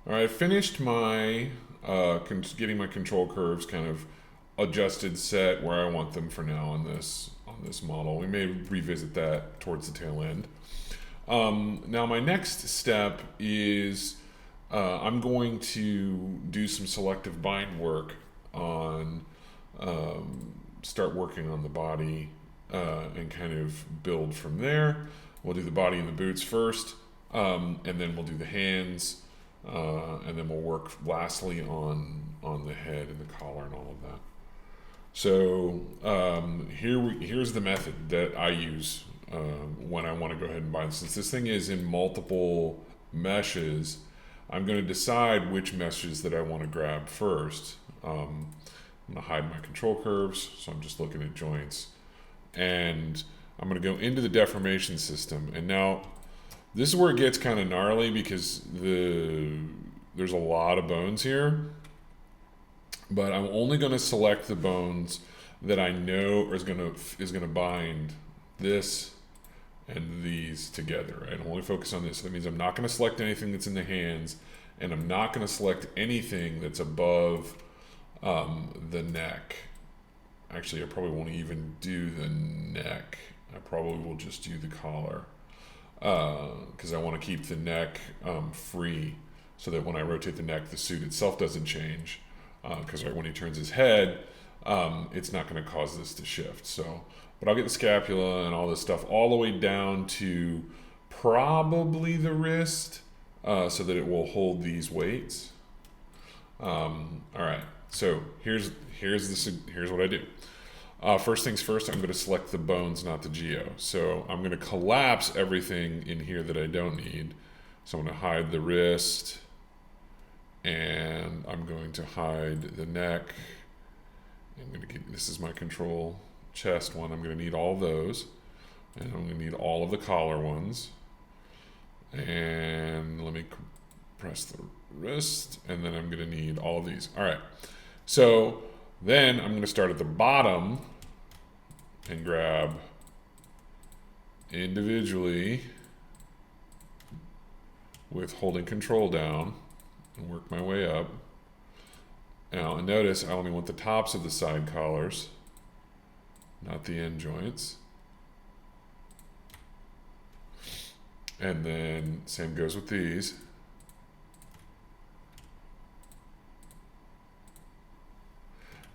All right, I finished my getting my control curves kind of adjusted set where I want them for now on this model. We may revisit that towards the tail end. Now my next step is I'm going to do some selective bind work on start working on the body and kind of build from there. We'll do the body and the boots first, and then we'll do the hands, and then we'll work lastly on the head and the collar and all of that. So here's the method that I use when I want to go ahead and bind. Since this thing is in multiple meshes, I'm going to decide which meshes that I want to grab first. I'm going to hide my control curves, so I'm just looking at joints. And I'm going to go into the deformation system. And now this is where it gets kind of gnarly because there's a lot of bones here. But I'm only going to select the bones that I know is going to bind this and these together. Right? I'm only focused on this. So that means I'm not going to select anything that's in the hands, and I'm not going to select anything that's above the neck. Actually, I probably won't even do the neck. I probably will just do the collar because I want to keep the neck free so that when I rotate the neck, the suit itself doesn't change. Because right when he turns his head, it's not going to cause this to shift. So, but I'll get the scapula and all this stuff all the way down to probably the wrist, so that it will hold these weights. All right. So here's what I do. First things first, I'm going to select the bones, not the geo. So I'm going to collapse everything in here that I don't need. So I'm going to hide the wrist, and I'm going to hide the neck. This is my control chest one. I'm going to need all of those, and I'm going to need all of the collar ones. And let me press the wrist, and then I'm going to need all of these. All right. So then I'm going to start at the bottom and grab individually with holding control down and work my way up. Now, and notice I only want the tops of the side collars, not the end joints. And then same goes with these.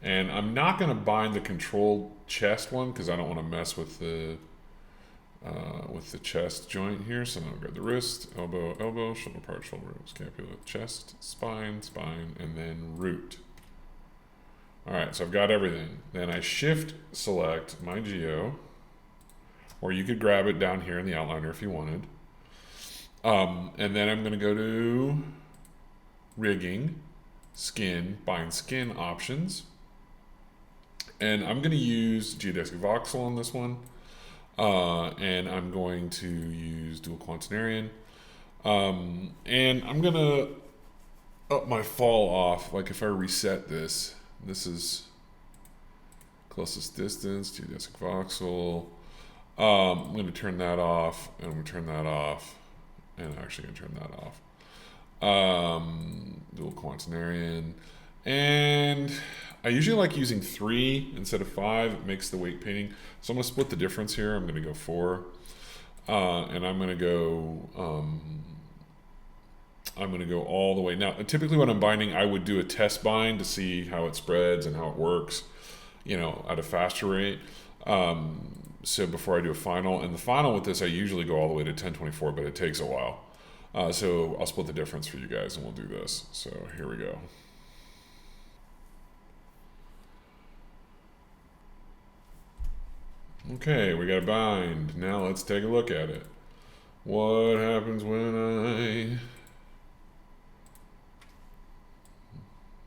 And I'm not going to bind the control chest one because I don't want to mess with the chest joint here. So I'll grab the wrist, elbow, elbow, shoulder part, shoulder, scapula, chest, spine, spine, and then root. All right, so I've got everything. Then I shift select my geo, or you could grab it down here in the outliner if you wanted. And then I'm going to go to rigging, skin, bind skin options. And I'm going to use geodesic voxel on this one. And I'm going to use dual quaternarian. And I'm going to up my fall off. Like if I reset this, this is closest distance, geodesic voxel. I'm going to turn that off, and I'm going to turn that off, and I'm actually going to turn that off. Dual quaternarian. And I usually like using 3 instead of 5. It makes the weight painting. So I'm going to split the difference here. I'm going to go 4. And I'm going to go all the way. Now, typically when I'm binding, I would do a test bind to see how it spreads and how it works, at a faster rate. So before I do a final. And the final with this, I usually go all the way to 1024, but it takes a while. So I'll split the difference for you guys, and we'll do this. So here we go. Okay, we got a bind. Now let's take a look at it. What happens when I...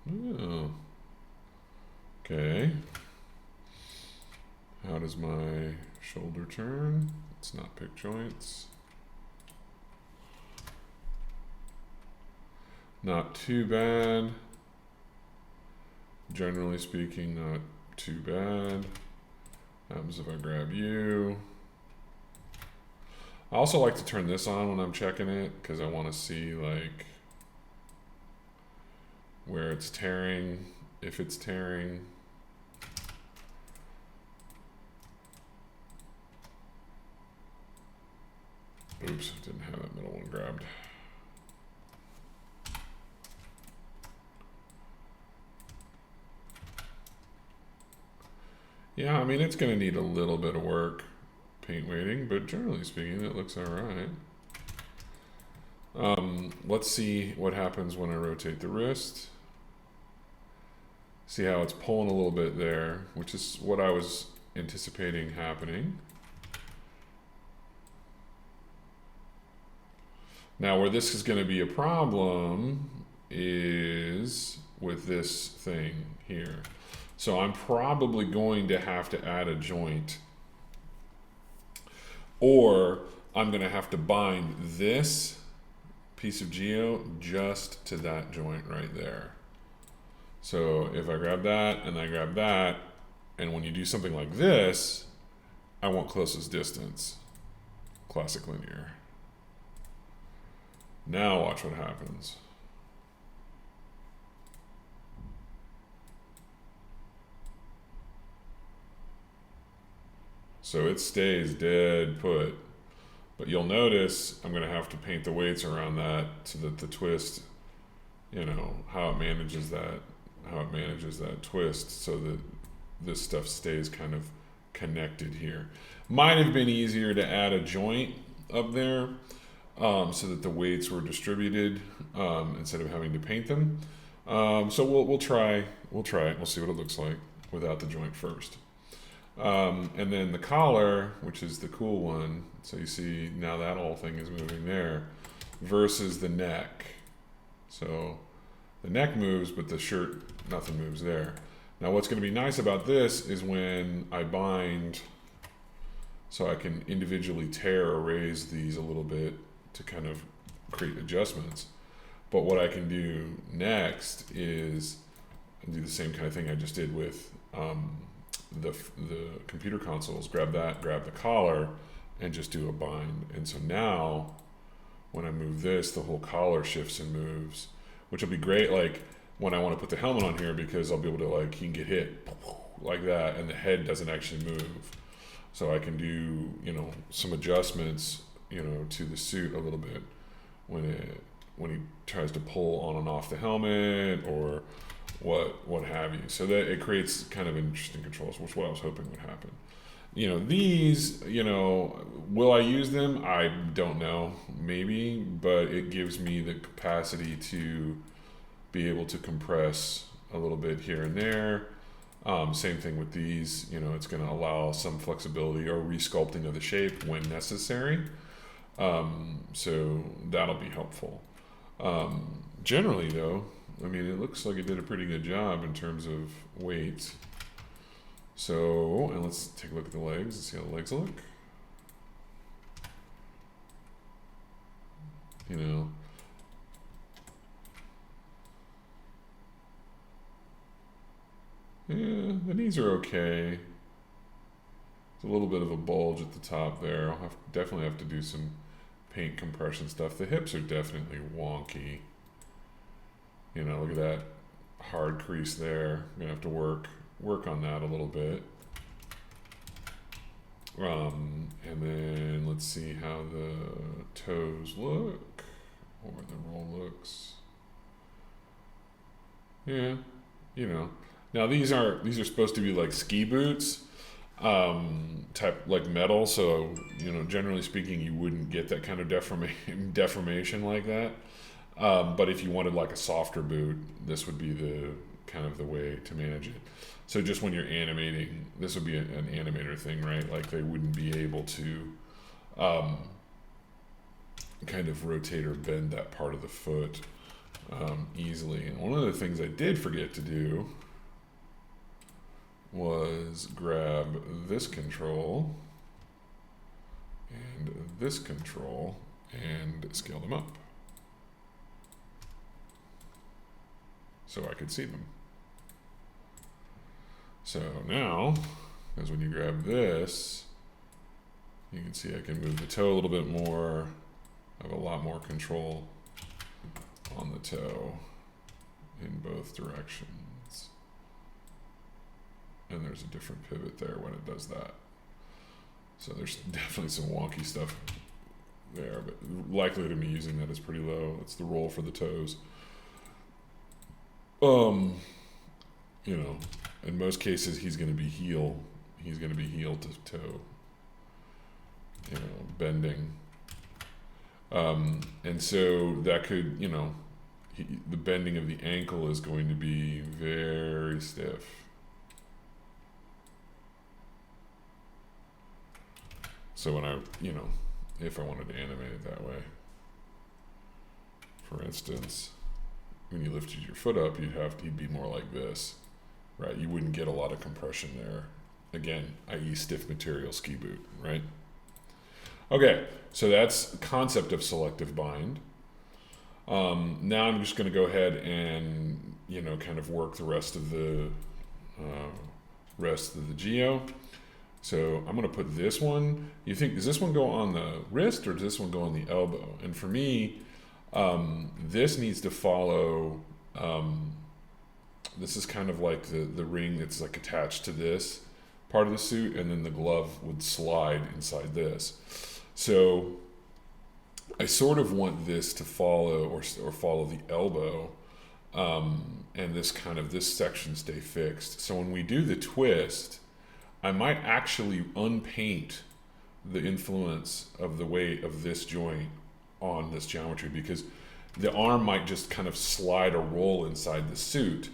Oh. Okay. How does my shoulder turn? Let's not pick joints. Not too bad. Generally speaking, not too bad. Happens if I grab you. I also like to turn this on when I'm checking it because I want to see like where it's tearing, if it's tearing. Oops, didn't have that middle one grabbed. Yeah, I mean, it's going to need a little bit of work, paint weighting, but generally speaking, it looks all right. Let's see what happens when I rotate the wrist. See how it's pulling a little bit there, which is what I was anticipating happening. Now, where this is going to be a problem is with this thing here. So I'm probably going to have to add a joint, or I'm going to have to bind this piece of geo just to that joint right there. So if I grab that and I grab that, and when you do something like this, I want closest distance, classic linear. Now watch what happens. So it stays dead put, but you'll notice I'm going to have to paint the weights around that so that the twist, you know, how it manages that twist so that this stuff stays kind of connected here. Might have been easier to add a joint up there so that the weights were distributed instead of having to paint them. So we'll try it. We'll see what it looks like without the joint first. And then the collar, which is the cool one, so you see now that whole thing is moving there, versus the neck. So the neck moves, but the shirt, nothing moves there. Now what's going to be nice about this is when I bind, so I can individually tear or raise these a little bit to kind of create adjustments. But what I can do next is do the same kind of thing I just did with the computer consoles. Grab that, grab the collar, and just do a bind. And so now when I move this, the whole collar shifts and moves, which will be great like when I want to put the helmet on here, because I'll be able to, like, you can get hit like that and the head doesn't actually move. So I can do, you know, some adjustments, you know, to the suit a little bit when he tries to pull on and off the helmet or what have you. So that it creates kind of interesting controls, which is what I was hoping would happen. You know, these, you know, will I use them? I don't know, maybe, but it gives me the capacity to be able to compress a little bit here and there. Same thing with these, you know, it's going to allow some flexibility or resculpting of the shape when necessary. So that'll be helpful. Generally though, I mean, it looks like it did a pretty good job in terms of weight. So, and let's take a look at the legs and see how the legs look. You know, yeah, the knees are okay. It's a little bit of a bulge at the top there. I'll definitely have to do some paint compression stuff. The hips are definitely wonky. You know, look at that hard crease there. I'm gonna have to work on that a little bit. And then let's see how the toes look, or the roll looks. Yeah, you know. Now these are supposed to be like ski boots, type like metal. So, you know, generally speaking, you wouldn't get that kind of deformation like that. But if you wanted like a softer boot, this would be the kind of the way to manage it. So just when you're animating, this would be an animator thing, right? Like they wouldn't be able to kind of rotate or bend that part of the foot easily. And one of the things I did forget to do was grab this control and this control and scale them up so I could see them. So now, as when you grab this, you can see I can move the toe a little bit more. I have a lot more control on the toe in both directions. And there's a different pivot there when it does that. So there's definitely some wonky stuff there, but likelihood of me using that is pretty low. It's the roll for the toes. You know, in most cases he's going to be heel. He's going to be heel to toe. You know, bending. And so that could, you know, the bending of the ankle is going to be very stiff. So when I, you know, if I wanted to animate it that way, for instance, when you lifted your foot up, he'd be more like this, right? You wouldn't get a lot of compression there. Again, i.e. stiff material ski boot, right? Okay, so that's the concept of selective bind. Now I'm just going to go ahead and, you know, kind of work the rest of the geo. So I'm going to put this one. You think, does this one go on the wrist or does this one go on the elbow? And for me, this needs to follow. This is kind of like the ring that's like attached to this part of the suit, and then the glove would slide inside this. So I sort of want this to follow or follow the elbow, and this section stay fixed. So when we do the twist, I might actually unpaint the influence of the weight of this joint on this geometry, because the arm might just kind of slide or roll inside the suit,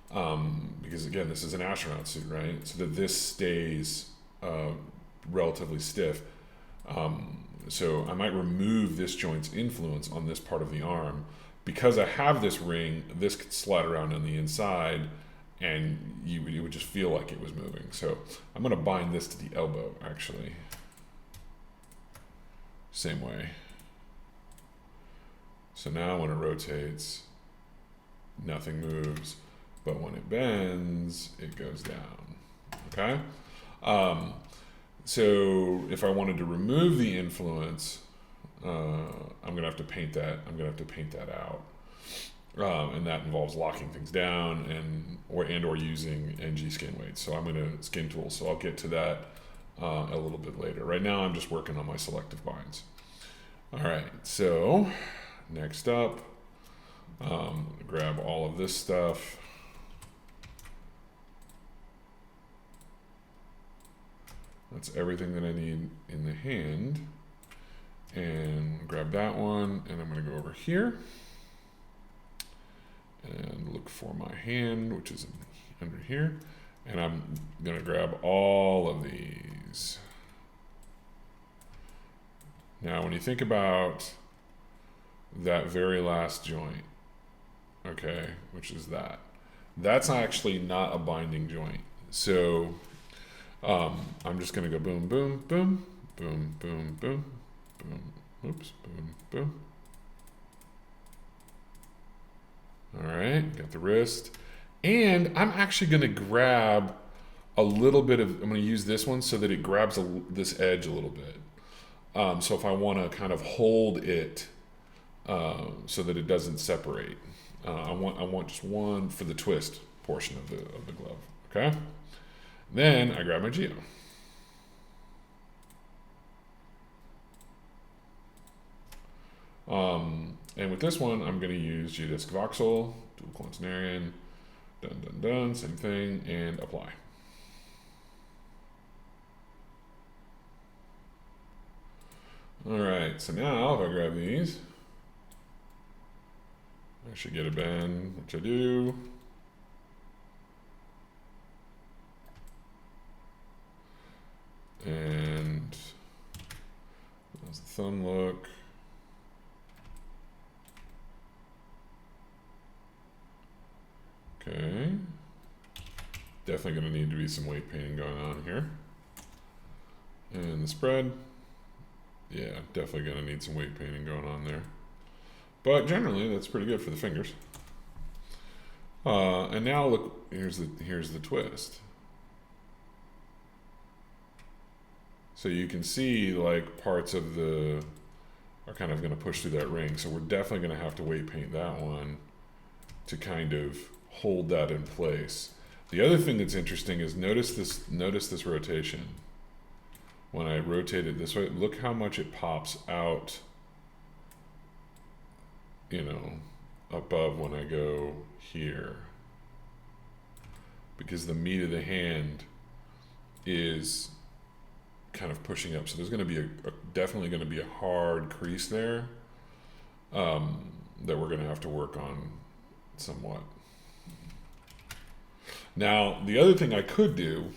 because again, this is an astronaut suit, right? So that this stays relatively stiff. So I might remove this joint's influence on this part of the arm. Because I have this ring, this could slide around on the inside, and you would just feel like it was moving. So I'm going to bind this to the elbow, actually. Same way. So now when it rotates, nothing moves. But when it bends, it goes down. Okay? So if I wanted to remove the influence, I'm going to have to paint that. I'm going to have to paint that out. And that involves locking things down or using NG skin weights. So I'm going to skin tool. So I'll get to that a little bit later. Right now I'm just working on my selective binds. All right. So next up, grab all of this stuff. That's everything that I need in the hand. And grab that one, and I'm going to go over here and look for my hand, which is under here. And I'm going to grab all of these. Now, when you think about that very last joint, okay, which is that's actually not a binding joint. So I'm just going to go boom, boom, boom, boom, boom, boom, boom, oops, boom, boom. All right, got the wrist. And I'm actually going to grab a little bit of, I'm going to use this one so that it grabs this edge a little bit. So if I want to kind of hold it so that it doesn't separate, I want just one for the twist portion of the glove. Okay. Then I grab my geo. And with this one, I'm going to use geodesic voxel, dual quaternarian, done, done, done, same thing, and apply. All right, so now if I grab these, I should get a bend, which I do. And how's the thumb look? Okay. Definitely going to need to be some weight painting going on here. And the spread. Yeah, definitely going to need some weight painting going on there. But generally, that's pretty good for the fingers. And now look, here's the twist. So you can see like parts of are kind of going to push through that ring. So we're definitely going to have to weight paint that one. to kind of hold that in place. The other thing that's interesting is notice this rotation. When I rotate it this way, look how much it pops out, you know, above when I go here. Because the meat of the hand is kind of pushing up. So there's going to be definitely going to be a hard crease there that we're going to have to work on somewhat. Now, the other thing I could do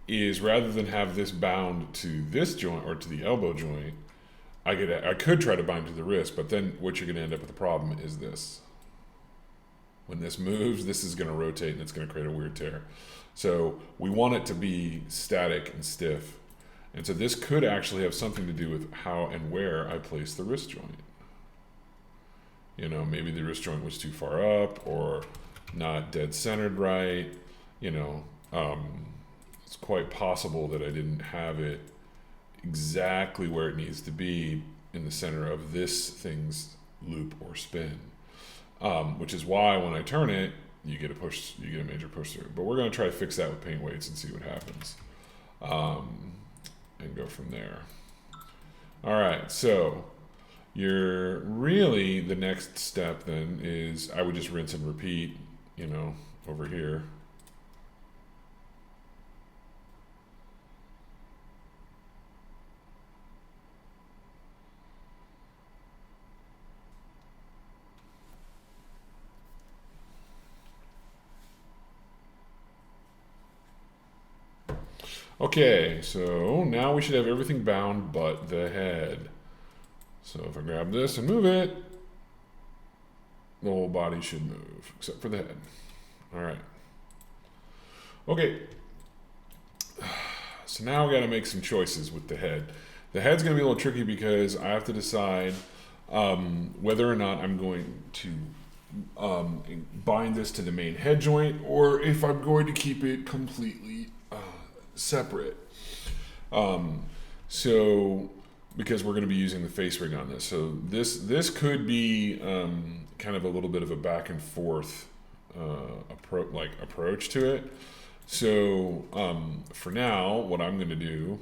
is rather than have this bound to this joint or to the elbow joint, I could try to bind to the wrist, but then what you're going to end up with the problem is this. When this moves, this is going to rotate and it's going to create a weird tear. So we want it to be static and stiff. And so this could actually have something to do with how and where I place the wrist joint. You know, maybe the wrist joint was too far up or not dead centered right. You know, it's quite possible that I didn't have it exactly where it needs to be in the center of this thing's loop or spin. Which is why when I turn it, you get a major push through. But we're going to try to fix that with paint weights and see what happens. And go from there. All right, so the next step then is I would just rinse and repeat, you know, over here. Okay, so now we should have everything bound but the head. So if I grab this and move it, the whole body should move, except for the head. All right. Okay. So now we got to make some choices with the head. The head's going to be a little tricky because I have to decide whether or not I'm going to bind this to the main head joint or if I'm going to keep it completely separate. So because we're going to be using the face ring on this, so this could be kind of a little bit of a back and forth approach to it. So for now, what I'm going to do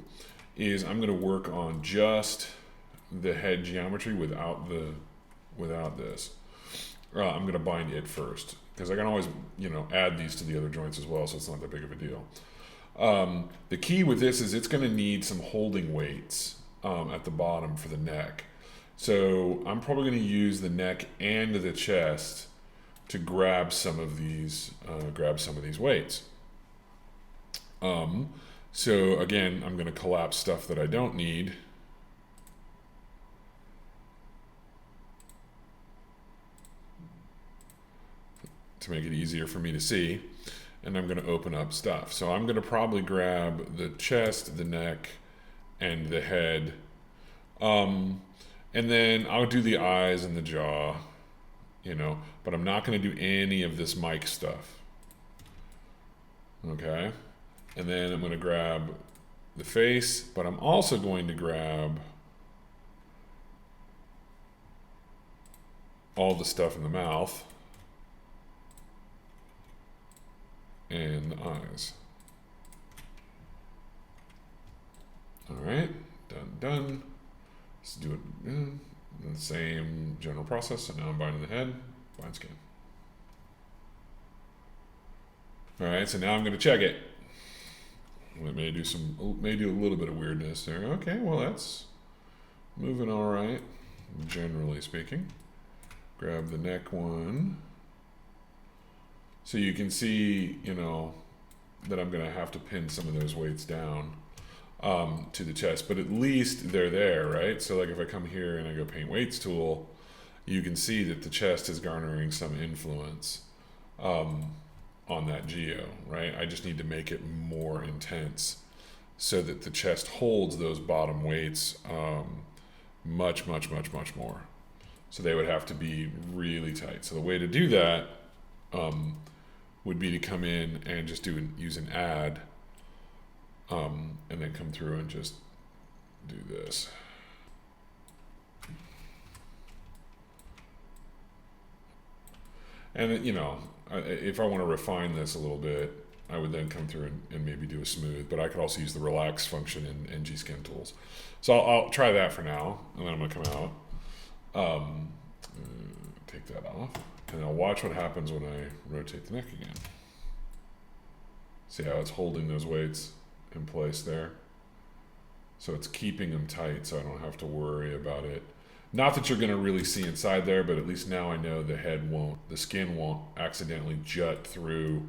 is I'm going to work on just the head geometry without this. I'm going to bind it first because I can always, you know, add these to the other joints as well, so it's not that big of a deal. The key with this is it's going to need some holding weights at the bottom for the neck. So I'm probably going to use the neck and the chest to grab some of these weights. So again, I'm going to collapse stuff that I don't need. To make it easier for me to see. And I'm going to open up stuff. So I'm going to probably grab the chest, the neck, and the head. And then I'll do the eyes and the jaw, you know, but I'm not going to do any of this mic stuff. Okay? And then I'm going to grab the face, but I'm also going to grab all the stuff in the mouth. And the eyes. All right, done. Let's do it the same general process. So now I'm binding the head, bind scan. All right, so now I'm going to check it. It may do a little bit of weirdness there. Okay, well that's moving all right, generally speaking. Grab the neck one. So you can see, you know, that I'm going to have to pin some of those weights down to the chest, but at least they're there, right? So like if I come here and I go paint weights tool, you can see that the chest is garnering some influence on that geo, right? I just need to make it more intense so that the chest holds those bottom weights much more. So they would have to be really tight. So the way to do that would be to come in and just use an add, and then come through and just do this. And, you know, if I want to refine this a little bit, I would then come through and maybe do a smooth, but I could also use the relax function in G-Skin tools. So I'll try that for now, and then I'm going to come out, take that off, and I'll watch what happens when I rotate the neck again. See how it's holding those weights in place there? So it's keeping them tight so I don't have to worry about it. Not that you're going to really see inside there, but at least now I know the skin won't accidentally jut through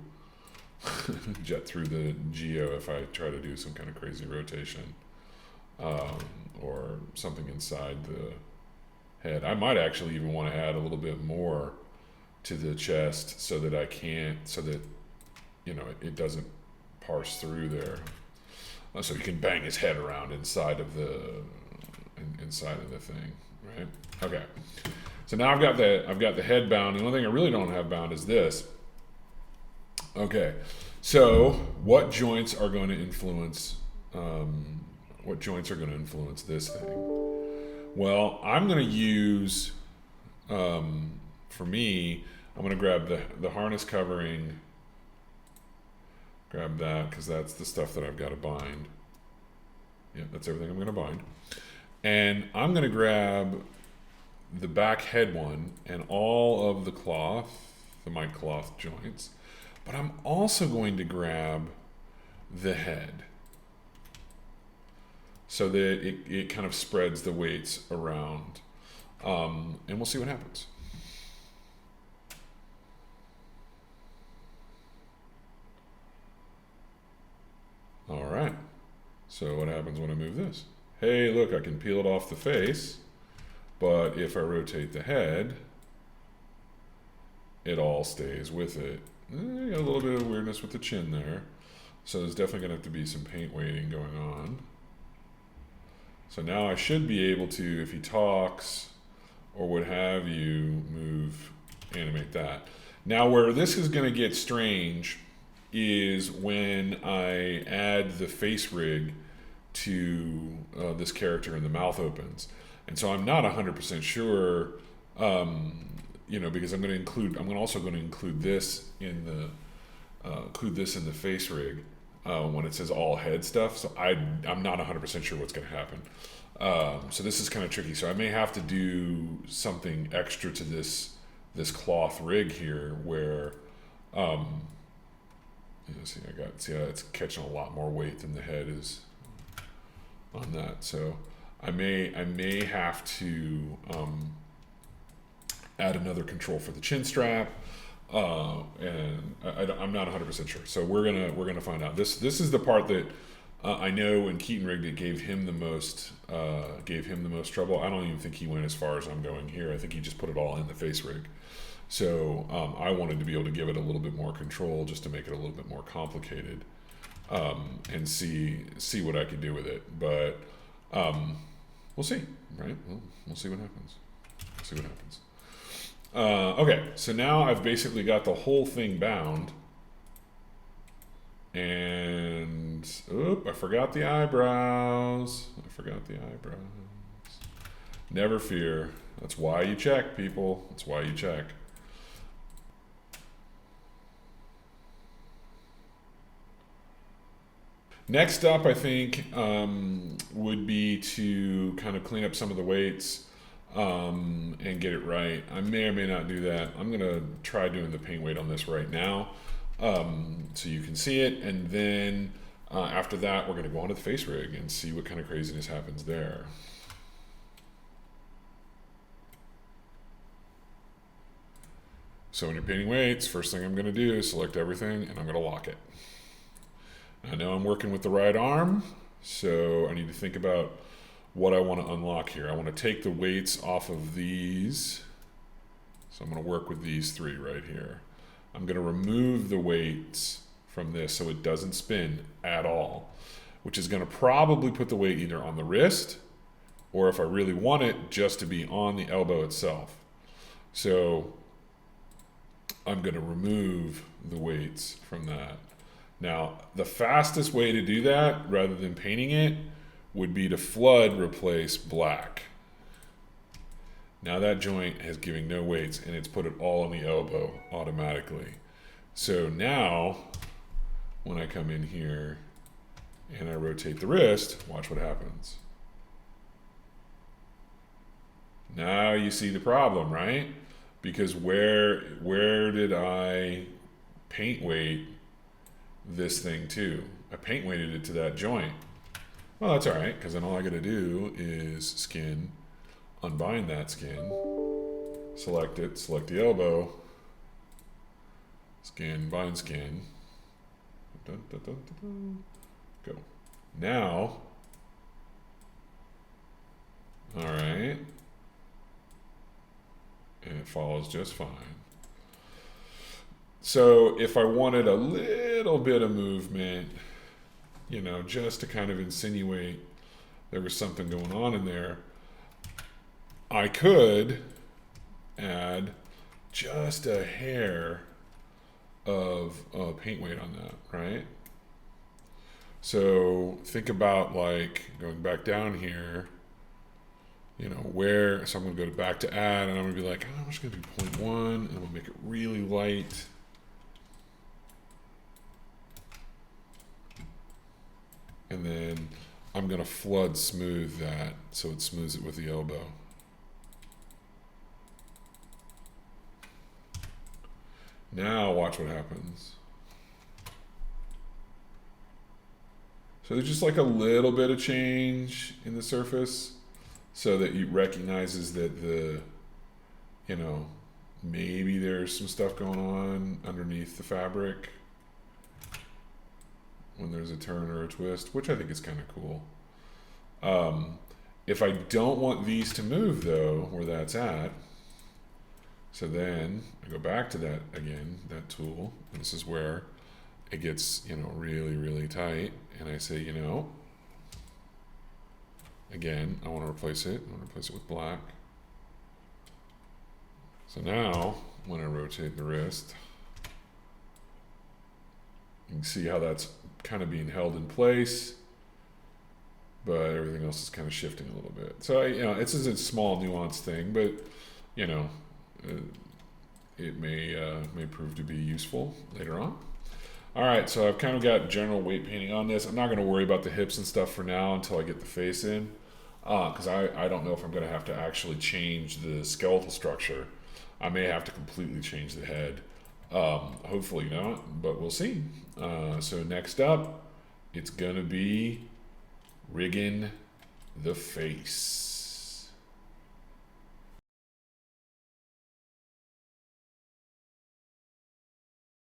the geo if I try to do some kind of crazy rotation or something inside the head. I might actually even want to add a little bit more to the chest so that you know, it doesn't parse through there. So he can bang his head around inside of the thing, right? Okay. So now I've got the head bound. The only thing I really don't have bound is this. Okay. So what joints are going to influence this thing? Well, I'm going to use for me, I'm going to grab the harness covering. Grab that because that's the stuff that I've got to bind. Yeah, that's everything I'm going to bind. And I'm going to grab the back head one and all of the cloth, the mic cloth joints. But I'm also going to grab the head so that it kind of spreads the weights around. And we'll see what happens. All right, so what happens when I move this? Hey, look, I can peel it off the face, but if I rotate the head, it all stays with it. You got a little bit of weirdness with the chin there, so there's definitely gonna have to be some paint weighting going on. So now I should be able to, if he talks or what have you, animate that. Now where this is gonna get strange is when I add the face rig to this character and the mouth opens. And so I'm not 100% sure, you know, because I'm also going to include this in the face rig when it says all head stuff. So I'm not 100% sure what's going to happen. So this is kind of tricky. So I may have to do something extra to this cloth rig here where, see how it's catching a lot more weight than the head is on that. So I may have to add another control for the chin strap, and I'm not 100% sure. So we're gonna find out. This is the part that I know when Keaton rigged it gave him the most trouble. I don't even think he went as far as I'm going here. I think he just put it all in the face rig. So I wanted to be able to give it a little bit more control just to make it a little bit more complicated and see what I could do with it. But we'll see, right? We'll see what happens. Okay, so now I've basically got the whole thing bound. And, I forgot the eyebrows. Never fear. That's why you check, people. That's why you check. Next up, I think, would be to kind of clean up some of the weights and get it right. I may or may not do that. I'm going to try doing the paint weight on this right now so you can see it. And then after that, we're going to go on to the face rig and see what kind of craziness happens there. So when you're painting weights, first thing I'm going to do is select everything and I'm going to lock it. I know I'm working with the right arm, so I need to think about what I want to unlock here. I want to take the weights off of these. So I'm going to work with these three right here. I'm going to remove the weights from this so it doesn't spin at all, which is going to probably put the weight either on the wrist or, if I really want it, just to be on the elbow itself. So I'm going to remove the weights from that. Now, the fastest way to do that, rather than painting it, would be to flood replace black. Now that joint is giving no weights, and it's put it all on the elbow automatically. So now, when I come in here and I rotate the wrist, watch what happens. Now you see the problem, right? Because where did I paint weight this thing to? I paint weighted it to that joint. Well, that's all right, because then all I got to do is skin, unbind that skin, select it, select the elbow, skin, bind skin, dun, dun, dun, dun, dun. Go. Now, all right, and it follows just fine. So if I wanted a little bit of movement, you know, just to kind of insinuate there was something going on in there, I could add just a hair of paint weight on that, right? So think about like going back down here, you know, where, so I'm gonna go back to add, and I'm gonna be like, oh, I'm just gonna do 0.1, and I'm gonna make it really light. And then I'm gonna flood smooth that so it smooths it with the elbow. Now watch what happens. So there's just like a little bit of change in the surface so that it recognizes that the, you know, maybe there's some stuff going on underneath the fabric when there's a turn or a twist, which I think is kind of cool. If I don't want these to move though, where that's at, so then I go back to that again, that tool, and this is where it gets, you know, really, really tight, and I say, you know, again, I want to replace it. I want to replace it with black. So now, when I rotate the wrist, you can see how that's kind of being held in place, but everything else is kind of shifting a little bit. So, you know, it's a small nuanced thing, but, you know, it may prove to be useful later on. All right, so I've kind of got general weight painting on this. I'm not going to worry about the hips and stuff for now until I get the face in, because I don't know if I'm going to have to actually change the skeletal structure. I may have to completely change the head. Hopefully not, but we'll see. So next up, it's going to be rigging the face.